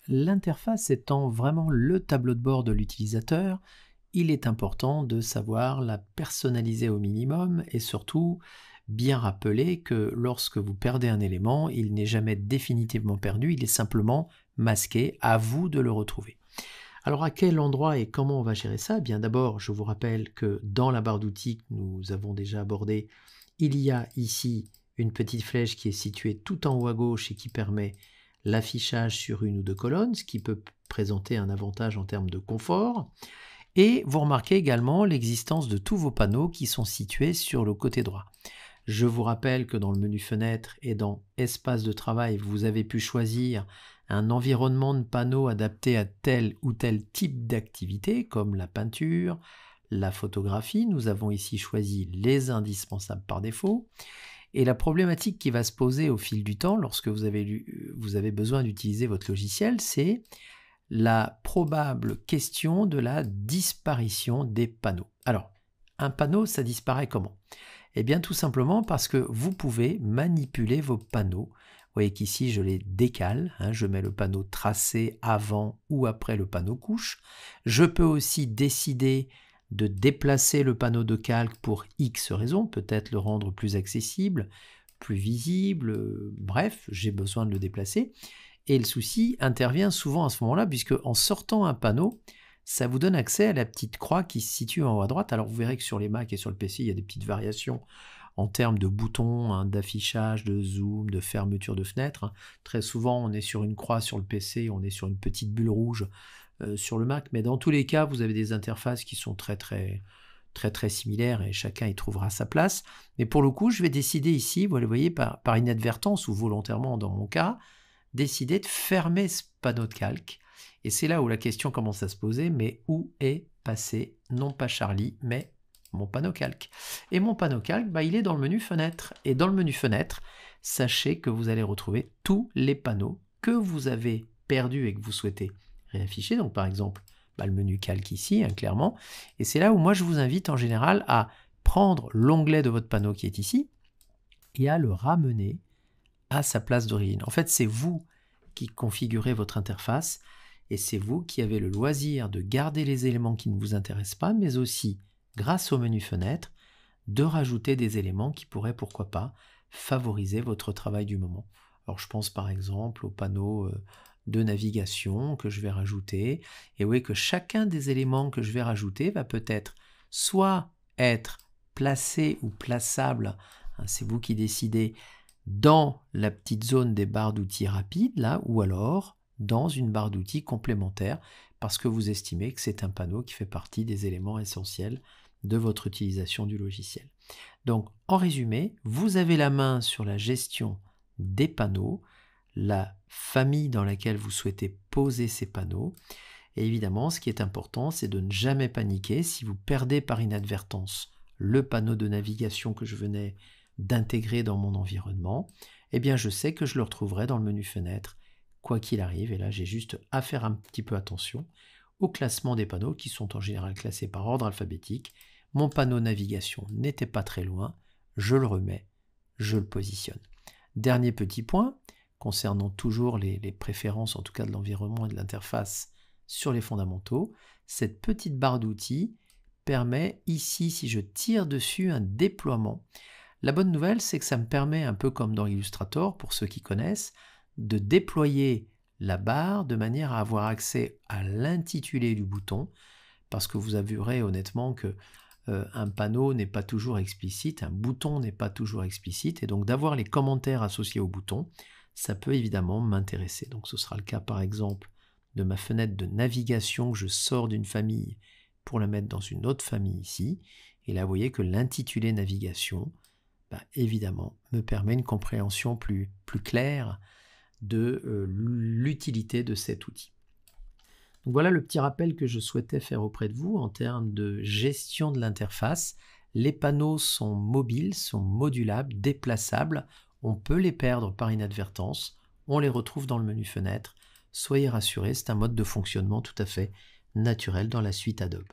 L'interface étant vraiment le tableau de bord de l'utilisateur, il est important de savoir la personnaliser au minimum et surtout bien rappeler que lorsque vous perdez un élément, il n'est jamais définitivement perdu, il est simplement masqué, à vous de le retrouver. Alors à quel endroit et comment on va gérer ça? Eh bien d'abord, je vous rappelle que dans la barre d'outils que nous avons déjà abordée, il y a ici une petite flèche qui est située tout en haut à gauche et qui permet l'affichage sur une ou deux colonnes, ce qui peut présenter un avantage en termes de confort. Et vous remarquez également l'existence de tous vos panneaux qui sont situés sur le côté droit. Je vous rappelle que dans le menu fenêtre et dans espace de travail, vous avez pu choisir un environnement de panneaux adapté à tel ou tel type d'activité, comme la peinture, la photographie. Nous avons ici choisi les indispensables par défaut. Et la problématique qui va se poser au fil du temps, lorsque vous avez besoin d'utiliser votre logiciel, c'est la probable question de la disparition des panneaux. Alors, un panneau, ça disparaît comment? Eh bien, tout simplement parce que vous pouvez manipuler vos panneaux. Vous voyez qu'ici, je les décale. Je mets le panneau tracé avant ou après le panneau couche. Je peux aussi décider de déplacer le panneau de calque pour X raisons, peut-être le rendre plus accessible, plus visible, bref, j'ai besoin de le déplacer. Et le souci intervient souvent à ce moment-là, puisque en sortant un panneau, ça vous donne accès à la petite croix qui se situe en haut à droite. Alors vous verrez que sur les Mac et sur le PC, il y a des petites variations en termes de boutons, d'affichage, de zoom, de fermeture de fenêtre. Très souvent, on est sur une croix sur le PC, on est sur une petite bulle rouge sur le Mac, mais dans tous les cas, vous avez des interfaces qui sont très similaires et chacun y trouvera sa place. Mais pour le coup, je vais décider ici, vous le voyez, par inadvertance ou volontairement dans mon cas, décider de fermer ce panneau de calque. Et c'est là où la question commence à se poser, mais où est passé, non pas Charlie, mais mon panneau calque? Et mon panneau calque, il est dans le menu fenêtre. Et dans le menu fenêtre, sachez que vous allez retrouver tous les panneaux que vous avez perdus et que vous souhaitez réafficher. Donc par exemple, le menu calque ici, clairement. Et c'est là où moi je vous invite en général à prendre l'onglet de votre panneau qui est ici et à le ramener à sa place d'origine. En fait, c'est vous qui configurez votre interface et c'est vous qui avez le loisir de garder les éléments qui ne vous intéressent pas, mais aussi, grâce au menu fenêtre, de rajouter des éléments qui pourraient, pourquoi pas, favoriser votre travail du moment. Alors, je pense par exemple au panneau de navigation que je vais rajouter. Et vous voyez que chacun des éléments que je vais rajouter va peut-être soit être placé ou plaçable, c'est vous qui décidez, dans la petite zone des barres d'outils rapides, là, ou alors dans une barre d'outils complémentaire, parce que vous estimez que c'est un panneau qui fait partie des éléments essentiels de votre utilisation du logiciel. Donc, en résumé, vous avez la main sur la gestion des panneaux, la famille dans laquelle vous souhaitez poser ces panneaux. Et évidemment, ce qui est important, c'est de ne jamais paniquer. Si vous perdez par inadvertance le panneau de navigation que je venais d'intégrer dans mon environnement, eh bien je sais que je le retrouverai dans le menu fenêtre, quoi qu'il arrive. Et là, j'ai juste à faire un petit peu attention au classement des panneaux qui sont en général classés par ordre alphabétique. Mon panneau navigation n'était pas très loin, je le remets, je le positionne. Dernier petit point, concernant toujours les préférences, en tout cas de l'environnement et de l'interface sur les fondamentaux, cette petite barre d'outils permet ici, si je tire dessus, un déploiement. La bonne nouvelle, c'est que ça me permet, un peu comme dans Illustrator, pour ceux qui connaissent, de déployer la barre de manière à avoir accès à l'intitulé du bouton, parce que vous avouerez honnêtement que un panneau n'est pas toujours explicite, un bouton n'est pas toujours explicite, et donc d'avoir les commentaires associés au bouton, ça peut évidemment m'intéresser. Donc ce sera le cas par exemple de ma fenêtre de navigation que je sors d'une famille pour la mettre dans une autre famille ici, et là vous voyez que l'intitulé navigation, évidemment, me permet une compréhension plus claire de l'utilité de cet outil. Donc voilà le petit rappel que je souhaitais faire auprès de vous en termes de gestion de l'interface. Les panneaux sont mobiles, sont modulables, déplaçables. On peut les perdre par inadvertance. On les retrouve dans le menu fenêtre. Soyez rassurés, c'est un mode de fonctionnement tout à fait naturel dans la suite Adobe.